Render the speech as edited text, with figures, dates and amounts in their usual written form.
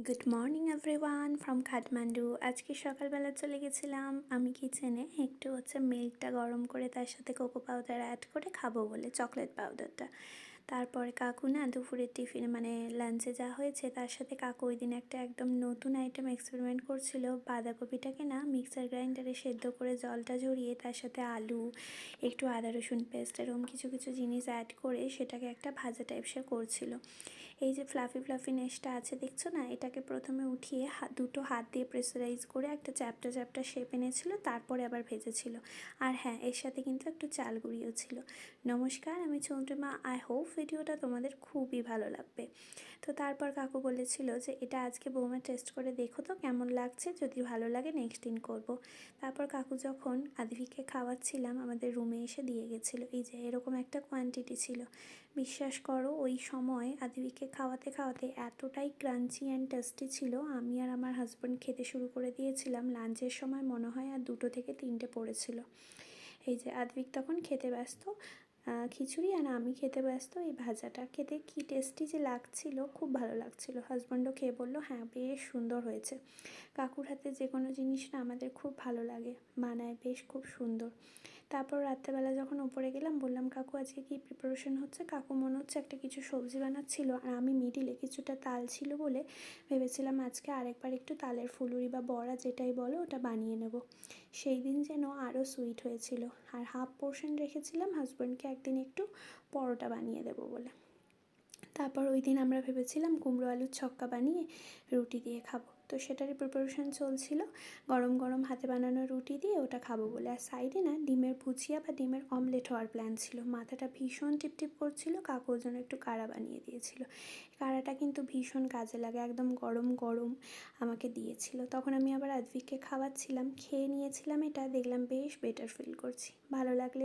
Good morning everyone from Kathmandu. আজকে সকালবেলা চলে গেছিলাম আমি কিচেনে একটু মিল্কটা গরম করে তার সাথে কোকো পাউডার অ্যাড করে খাবো বলে, চকলেট পাউডারটা। তারপরে কাকু না দুপুরের টিফিনে লাঞ্চে যা হয়েছে তার সাথে কাকু ওই দিন একটা একদম নতুন আইটেম এক্সপেরিমেন্ট করছিল। বাঁধাকপিটাকে না মিক্সার গ্রাইন্ডারে সেদ্ধ করে জলটা ঝরিয়ে তার সাথে আলু, একটু আদা রসুন পেস্ট এরকম কিছু কিছু জিনিস অ্যাড করে সেটাকে একটা ভাজা টাইপসের করছিল। এই যে ফ্লাফি ফ্লাফি নেসটা আছে দেখছো না, এটাকে প্রথমে উঠিয়ে দুটো হাত দিয়ে প্রেসারাইজ করে একটা চ্যাপটা চ্যাপটা শেপ এনেছিল, তারপরে আবার ভেজেছিল। আর হ্যাঁ, এর সাথে কিন্তু একটু চাল গুঁড়িও ছিল। নমস্কার, আমি চন্দ্রিমা। আই হোপ ভিডিওটা তোমাদের খুবই ভালো লাগবে। তো তারপর কাকু বলেছিল যে এটা আজকে বৌমা টেস্ট করে দেখো তো কেমন লাগছে, যদি ভালো লাগে নেক্সট দিন করব। তারপর কাকু যখন আদিভিকে খাওয়াচ্ছিলাম আমাদের রুমে এসে দিয়ে গেছিলো। এই যে এরকম একটা কোয়ান্টিটি ছিল। বিশ্বাস করো ওই সময় আদিবিকে খাওয়াতে খাওয়াতে এতটাই ক্রাঞ্চি অ্যান্ড টেস্টি ছিল, আমি আর আমার হাজব্যান্ড খেতে শুরু করে দিয়েছিলাম। লাঞ্চের সময় মনে হয় আর 2 থেকে 3টে পড়েছিল। এই যে আদ্বিক তখন খেতে ব্যস্ত খিচুড়ি, আর আমি খেতে ব্যস্ত এই ভাজাটা। খেতে কী টেস্টি যে লাগছিল, খুব ভালো লাগছিল। হাজব্যান্ডও খেয়ে বললো হ্যাঁ বেশ সুন্দর হয়েছে। কাকুর হাতে যে কোনো জিনিস না আমাদের খুব ভালো লাগে, মানায় বেশ, খুব সুন্দর। তারপর রাত্রেবেলা যখন উপরে গেলাম বললাম কাকু আজকে কী প্রিপারেশন হচ্ছে। কাকু মনে হচ্ছে একটা কিছু সবজি বানাচ্ছিল, আর আমি মিডিলে কিছুটা তাল ছিল বলে ভেবেছিলাম আজকে আরেকবার একটু তালের ফুলুরি বা বড়া যেটাই বলো ওটা বানিয়ে নেব। সেই দিন যেন আরও সুইট হয়েছিল। আর হাফ পোর্শন রেখেছিলাম হাজব্যান্ডকে একদিন একটু পরোটা বানিয়ে দেবো বলে। তারপর ওই দিন আমরা ভেবেছিলাম কুমড়ো আলুর ছক্কা বানিয়ে রুটি দিয়ে খাবো, তো সেটারই প্রিপারেশন চলছিল। গরম গরম হাতে বানানো রুটি দিয়ে ওটা খাবো বলে। আর সাইডে না ডিমের ভুজিয়া বা ডিমের অমলেট হওয়ার প্ল্যান ছিল। মাথাটা ভীষণ টিপটিপ করছিল, কাকু ওর জন্য একটু কাড়া বানিয়ে দিয়েছিল। কাড়াটা কিন্তু ভীষণ কাজে লাগে, একদম গরম গরম আমাকে দিয়েছিল। তখন আমি আবার আদ্ভিককে খাওয়াচ্ছিলাম, খেয়ে নিয়েছিলাম। এটা দেখলাম বেশ বেটার ফিল করছি। ভালো লাগলে